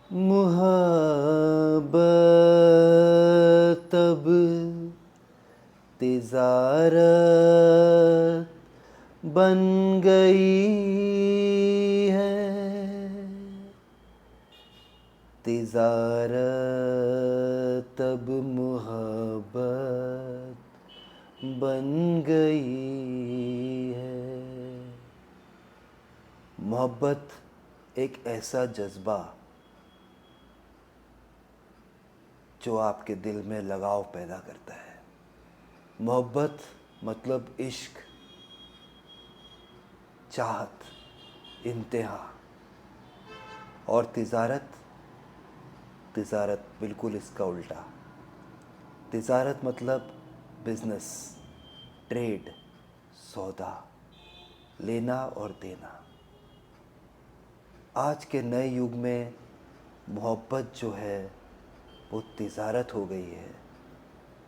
मुहब्बत अब तिजारत बन गई है। तिजारत अब मुहब्बत बन गई है। मोहब्बत एक ऐसा जज्बा जो आपके दिल में लगाव पैदा करता है। मोहब्बत मतलब इश्क, चाहत, इंतहा। और तिजारत, तिजारत बिल्कुल इसका उल्टा। तिजारत मतलब बिजनेस, ट्रेड, सौदा, लेना और देना। आज के नए युग में मोहब्बत जो है वो तिजारत हो गई है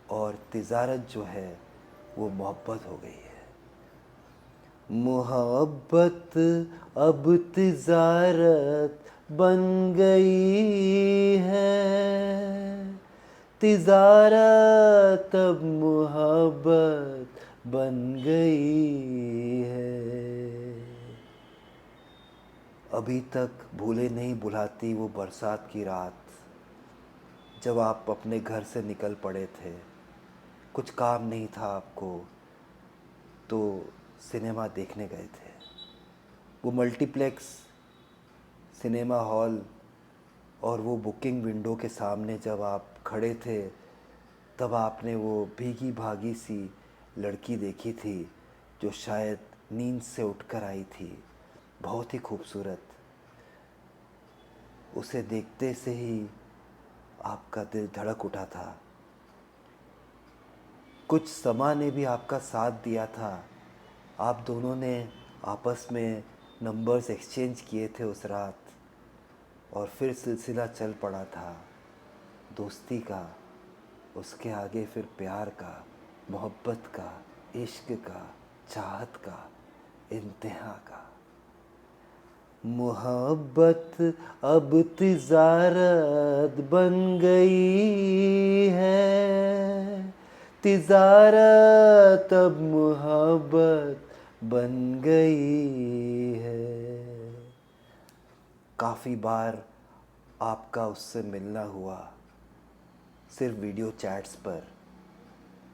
और तिजारत जो है वो मोहब्बत हो गई है। मोहब्बत अब तिजारत बन गई है। तिजारत अब मोहब्बत बन गई है। अभी तक भूले नहीं भुलाती वो बरसात की रात, जब आप अपने घर से निकल पड़े थे। कुछ काम नहीं था आपको तो सिनेमा देखने गए थे। वो मल्टीप्लेक्स सिनेमा हॉल और वो बुकिंग विंडो के सामने जब आप खड़े थे, तब आपने वो भीगी भागी सी लड़की देखी थी जो शायद नींद से उठकर आई थी, बहुत ही खूबसूरत। उसे देखते से ही आपका दिल धड़क उठा था। कुछ समा ने भी आपका साथ दिया था। आप दोनों ने आपस में नंबर्स एक्सचेंज किए थे उस रात, और फिर सिलसिला चल पड़ा था दोस्ती का, उसके आगे फिर प्यार का, मोहब्बत का, इश्क का, चाहत का, इंतहा का। मोहब्बत अब तिजारत बन गई है। तिजारत अब मोहब्बत बन गई है। काफ़ी बार आपका उससे मिलना हुआ, सिर्फ वीडियो चैट्स पर।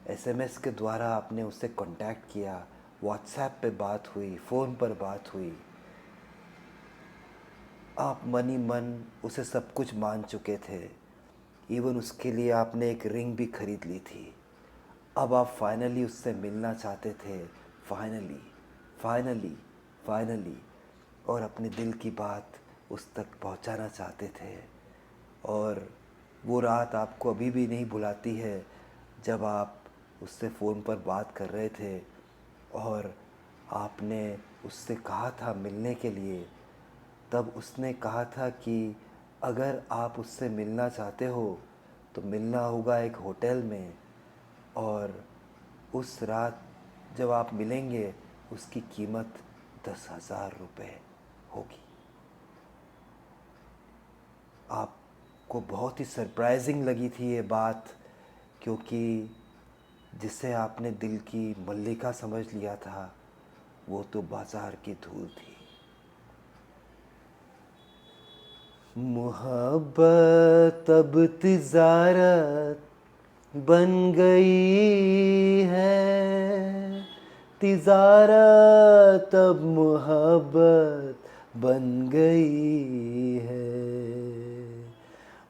एसएमएस के द्वारा आपने उससे कांटेक्ट किया, व्हाट्सएप पे बात हुई, फ़ोन पर बात हुई। आप मन ही मन उसे सब कुछ मान चुके थे। इवन उसके लिए आपने एक रिंग भी खरीद ली थी। अब आप फाइनली उससे मिलना चाहते थे, फाइनली फाइनली फाइनली, और अपने दिल की बात उस तक पहुंचाना चाहते थे। और वो रात आपको अभी भी नहीं भुलाती है जब आप उससे फ़ोन पर बात कर रहे थे और आपने उससे कहा था मिलने के लिए। तब उसने कहा था कि अगर आप उससे मिलना चाहते हो तो मिलना होगा एक होटल में, और उस रात जब आप मिलेंगे उसकी कीमत 10,000 रुपये होगी। आपको बहुत ही सरप्राइजिंग लगी थी ये बात, क्योंकि जिसे आपने दिल की मल्लिका समझ लिया था वो तो बाज़ार की धूल थी। मोहब्बत अब तिजारत बन गई है। तिजारत अब मोहब्बत बन गई है।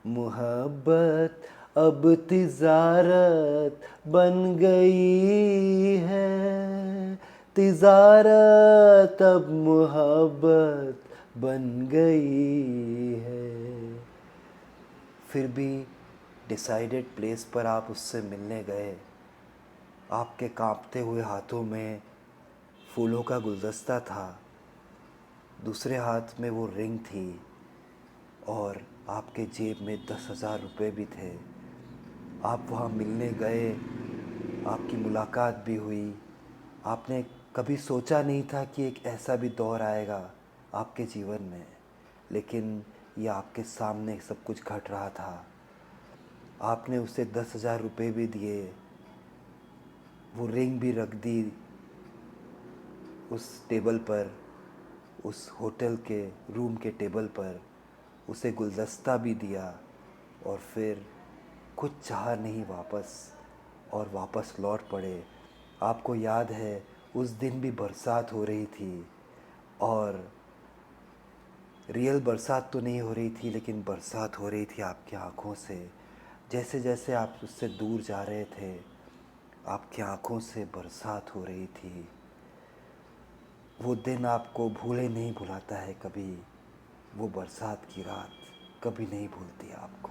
मोहब्बत अब तिजारत बन गई है। तिजारत अब मोहब्बत बन गई है। फिर भी डिसाइडेड प्लेस पर आप उससे मिलने गए। आपके कांपते हुए हाथों में फूलों का गुलदस्ता था, दूसरे हाथ में वो रिंग थी, और आपके जेब में 10,000 रुपये भी थे। आप वहाँ मिलने गए, आपकी मुलाकात भी हुई। आपने कभी सोचा नहीं था कि एक ऐसा भी दौर आएगा आपके जीवन में, लेकिन या आपके सामने सब कुछ घट रहा था। आपने उसे 10,000 रुपये भी दिए, वो रिंग भी रख दी उस टेबल पर, उस होटल के रूम के टेबल पर, उसे गुलदस्ता भी दिया, और फिर कुछ चाहा नहीं वापस, और वापस लौट पड़े। आपको याद है उस दिन भी बरसात हो रही थी, और रियल बरसात तो नहीं हो रही थी, लेकिन बरसात हो रही थी आपकी आँखों से। जैसे जैसे आप उससे दूर जा रहे थे, आपकी आँखों से बरसात हो रही थी। वो दिन आपको भूले नहीं भुलाता है कभी, वो बरसात की रात कभी नहीं भूलती आपको।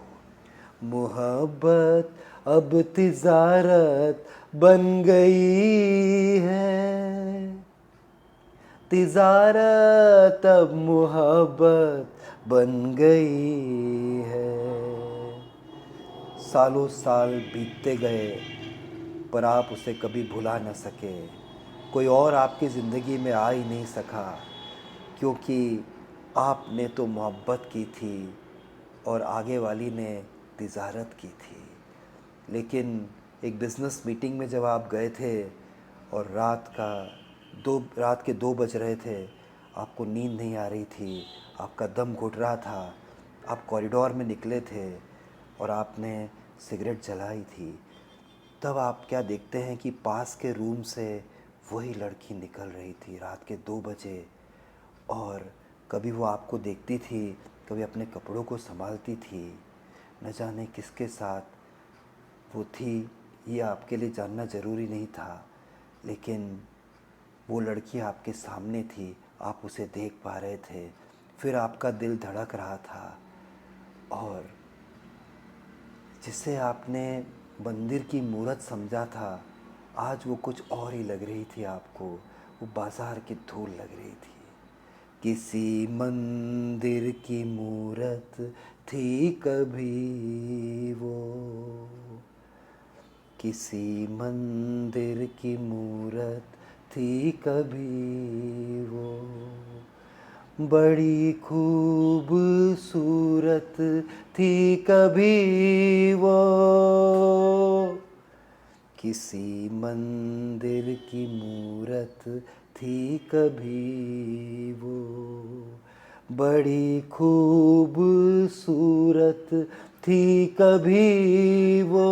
मोहब्बत अब तिजारत बन गई है, तिजारत अब मोहब्बत बन गई है। सालों साल बीतते गए, पर आप उसे कभी भुला न सके। कोई और आपकी ज़िंदगी में आ ही नहीं सका, क्योंकि आपने तो मोहब्बत की थी और आगे वाली ने तिजारत की थी। लेकिन एक बिज़नेस मीटिंग में जब आप गए थे और रात के 2 बज रहे थे, आपको नींद नहीं आ रही थी, आपका दम घुट रहा था, आप कॉरिडोर में निकले थे और आपने सिगरेट जलाई थी, तब आप क्या देखते हैं कि पास के रूम से वही लड़की निकल रही थी रात के 2 बजे, और कभी वो आपको देखती थी, कभी अपने कपड़ों को संभालती थी। न जाने किसके साथ वो थी, ये आपके लिए जानना ज़रूरी नहीं था, लेकिन वो लड़की आपके सामने थी, आप उसे देख पा रहे थे। फिर आपका दिल धड़क रहा था, और जिसे आपने मंदिर की मूरत समझा था, आज वो कुछ और ही लग रही थी आपको, वो बाज़ार की धूल लग रही थी। किसी मंदिर की मूरत थी कभी वो, किसी मंदिर की मूरत थी कभी वो, बड़ी खूबसूरत थी कभी वो, किसी मंदिर की मूरत थी कभी वो, बड़ी खूबसूरत थी कभी वो,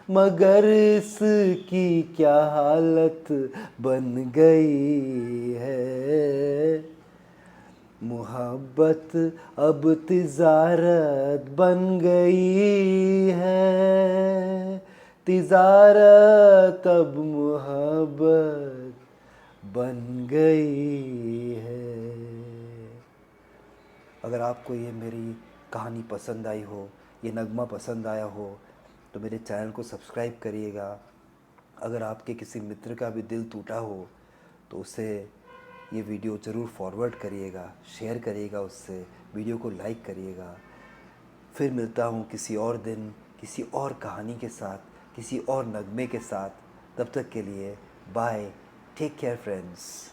मगर इसकी क्या हालत बन गई है। मोहब्बत अब तिजारत बन गई है, तिजारत अब मोहब्बत बन गई है। अगर आपको ये मेरी कहानी पसंद आई हो, ये नगमा पसंद आया हो, तो मेरे चैनल को सब्सक्राइब करिएगा। अगर आपके किसी मित्र का भी दिल टूटा हो, तो उसे ये वीडियो ज़रूर फॉरवर्ड करिएगा, शेयर करिएगा उससे, वीडियो को लाइक करिएगा। फिर मिलता हूँ किसी और दिन, किसी और कहानी के साथ, किसी और नगमे के साथ। तब तक के लिए बाय, टेक केयर फ्रेंड्स।